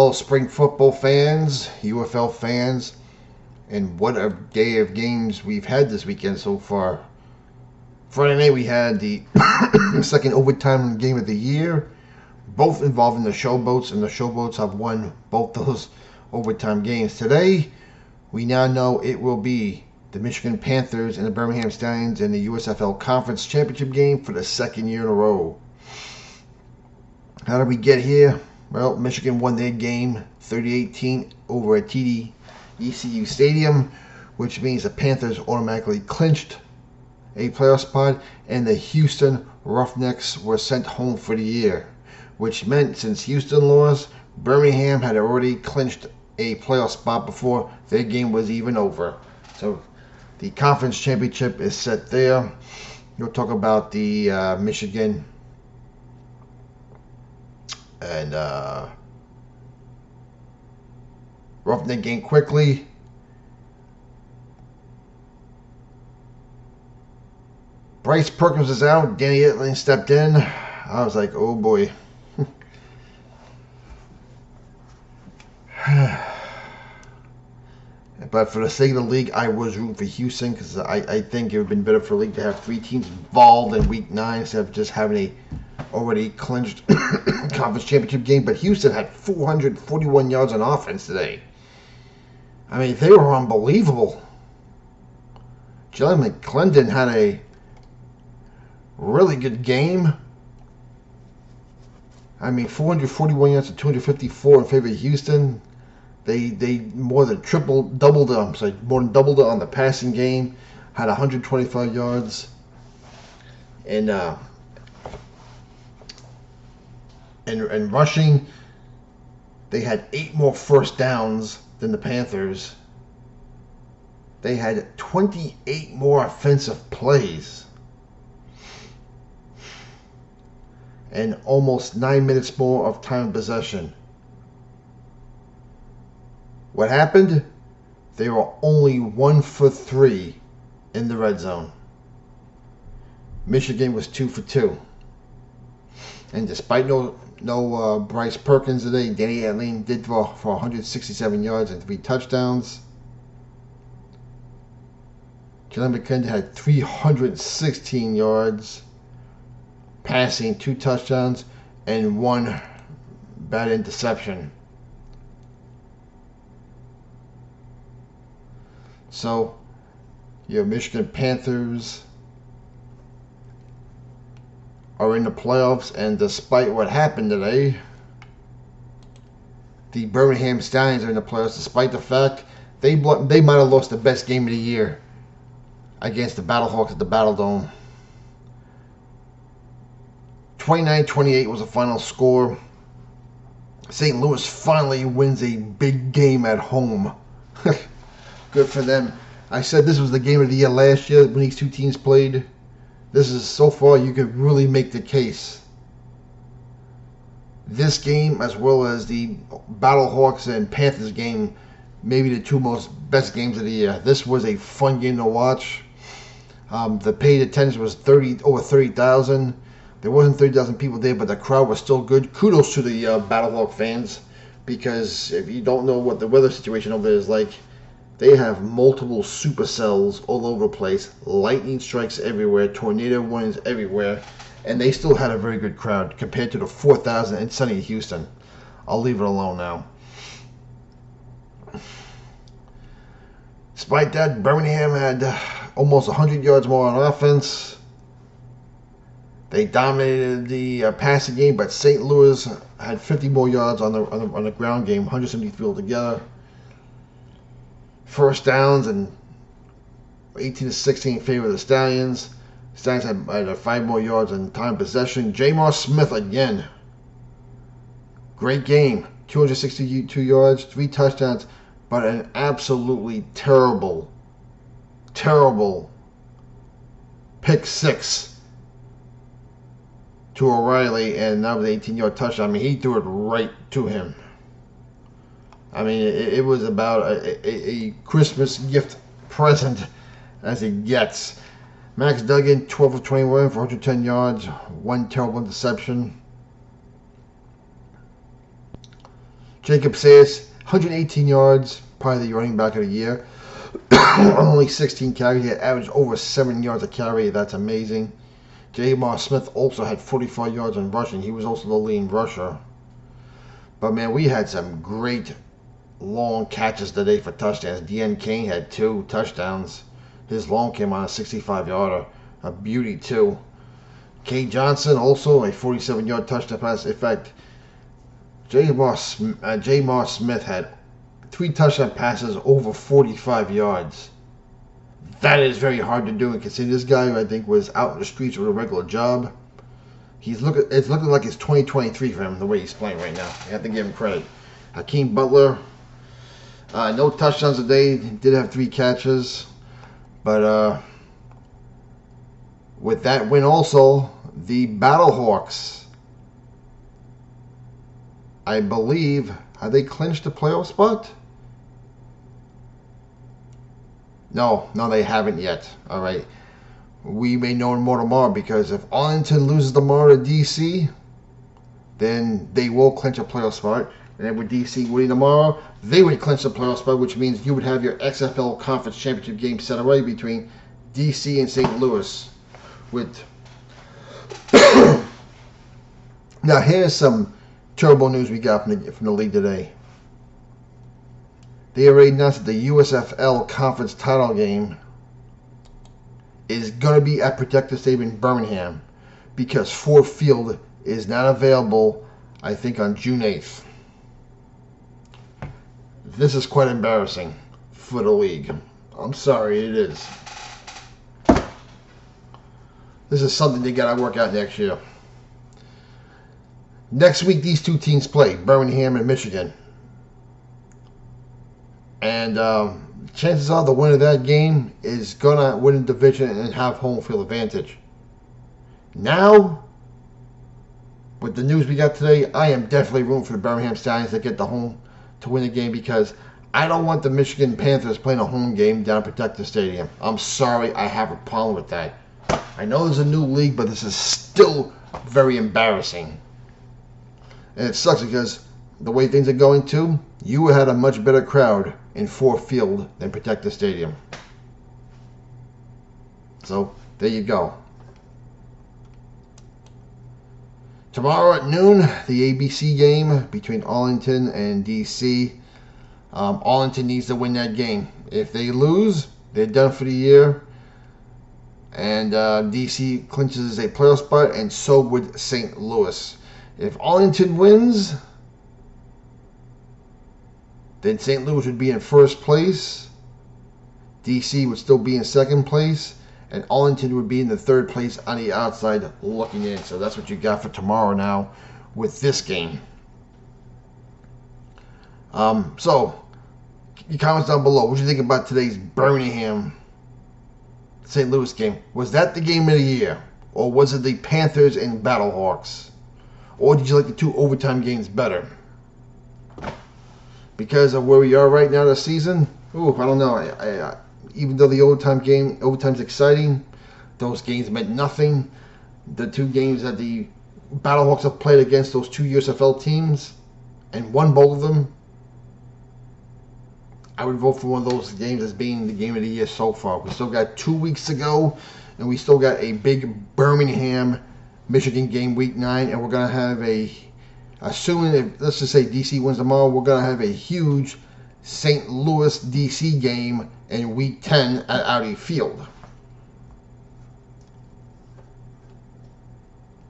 Hello, spring football fans, UFL fans, and what a day of games we've had this weekend so far. Friday night we had the second overtime game of the year, both involving the Showboats, and the Showboats have won both those overtime games. Today, we now know it will be the Michigan Panthers and the Birmingham Stallions in the USFL Conference Championship game for the second year in a row. How did we get here? Well, Michigan won their game 30-18 over at TD ECU Stadium, which means the Panthers automatically clinched a playoff spot, and the Houston Roughnecks were sent home for the year, which meant since Houston lost, Birmingham had already clinched a playoff spot before their game was even over. So the conference championship is set there. We'll talk about the Michigan and Roughneck game quickly. Bryce Perkins is out. Danny Etling stepped in. I was like, oh boy. But for the sake of the league, I was rooting for Houston because I think it would have been better for the league to have 3 teams involved in Week 9 instead of just having a already clinched conference championship game. But Houston had 441 yards on offense today. I mean, they were unbelievable. Jalen McClendon had a really good game. I mean, 441 yards to 254 in favor of Houston. They more than doubled it on the passing game. Had 125 yards. And rushing, they had 8 more first downs than the Panthers. They had 28 more offensive plays. And almost 9 minutes more of time of possession. What happened? They were only 1 for 3 in the red zone. Michigan was 2 for 2. And despite no Bryce Perkins today, Danny Etling did throw for 167 yards and 3 touchdowns. Jalen McClendon had 316 yards, passing, 2 touchdowns, and 1 bad interception. So, your Michigan Panthers are in the playoffs, and despite what happened today, the Birmingham Stallions are in the playoffs, despite the fact they might have lost the best game of the year against the Battlehawks at the Battle Dome. 29-28 was the final score. St. Louis finally wins a big game at home. Good for them. I said this was the game of the year last year when these two teams played. This is, so far, you could really make the case. This game, as well as the Battlehawks and Panthers game, maybe the 2 best games of the year. This was a fun game to watch. The paid attendance was over 30,000. There wasn't 30,000 people there, but the crowd was still good. Kudos to the Battlehawk fans, because if you don't know what the weather situation over there is like, they have multiple supercells all over the place, lightning strikes everywhere, tornado winds everywhere, and they still had a very good crowd compared to the 4,000 in sunny Houston. I'll leave it alone now. Despite that, Birmingham had almost 100 yards more on offense. They dominated the passing game, but St. Louis had 50 more yards on the ground game, 173 altogether. First downs and 18-16 in favor of the Stallions. Stallions had 5 more yards in time possession. Jamar Smith again. Great game. 262 yards, 3 touchdowns, but an absolutely terrible pick 6 to O'Reilly, and that was an 18-yard touchdown. I mean, he threw it right to him. I mean, it was about a Christmas gift present as it gets. Max Duggan, 12 of 21 for 110 yards, 1 terrible interception. Jacob Sayers, 118 yards, probably the running back of the year. Only 16 carries. He had averaged over 7 yards a carry. That's amazing. J.R. Smith also had 45 yards in rushing. He was also the leading rusher. But, man, we had some great long catches today for touchdowns. De'Aaron Kane had 2 touchdowns. His long came on a 65-yarder. A beauty, too. Kay Johnson also a 47-yard touchdown pass. In fact, J.R. Smith had 3 touchdown passes over 45 yards. That is very hard to do, and considering this guy, I think, was out in the streets with a regular job. It's looking like it's 2023 for him, the way he's playing right now. I have to give him credit. Hakeem Butler, no touchdowns today. Did have 3 catches. But with that win also, the Battlehawks, I believe, have they clinched the playoff spot? No, they haven't yet. All right. We may know more tomorrow, because if Arlington loses tomorrow to DC, then they will clinch a playoff spot. And then with DC winning tomorrow, they would clinch the playoff spot, which means you would have your XFL Conference Championship game set away between DC and St. Louis. With now, here's some terrible news we got from the league today. They already announced that the USFL Conference title game is going to be at Protective Stadium in Birmingham, because Ford Field is not available, I think, on June 8th. This is quite embarrassing for the league. I'm sorry, it is. This is something they got to work out next year. Next week, these 2 teams play, Birmingham and Michigan. And chances are the winner of that game is going to win the division and have home field advantage. Now, with the news we got today, I am definitely rooting for the Birmingham Stallions to get the home to win the game, because I don't want the Michigan Panthers playing a home game down at Protective Stadium. I'm sorry, I have a problem with that. I know there's a new league, but this is still very embarrassing. And it sucks because the way things are going too, you had a much better crowd in Ford Field than Protective Stadium. So, there you go. Tomorrow at noon, the ABC game between Arlington and DC. Arlington needs to win that game. If they lose, they're done for the year. And DC clinches a playoff spot, and so would St. Louis. If Arlington wins, then St. Louis would be in first place. DC would still be in second place. And Arlington would be in the third place on the outside looking in. So that's what you got for tomorrow now with this game. So, your comments down below. What do you think about today's Birmingham St. Louis game? Was that the game of the year? Or was it the Panthers and Battlehawks? Or did you like the 2 overtime games better? Because of where we are right now this season, ooh, I don't know. Even though the overtime's exciting, those games meant nothing. The 2 games that the Battlehawks have played against those 2 USFL teams and won both of them, I would vote for one of those games as being the game of the year so far. We still got 2 weeks to go, and we still got a big Birmingham, Michigan game week 9, and we're going to have assuming, let's just say DC wins tomorrow, we're going to have a huge St. Louis DC game in week 10 at Audi Field.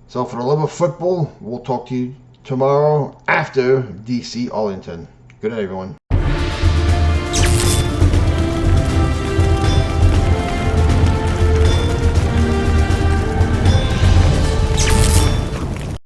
So for the love of football, we'll talk to you tomorrow after DC Arlington. Good night, everyone.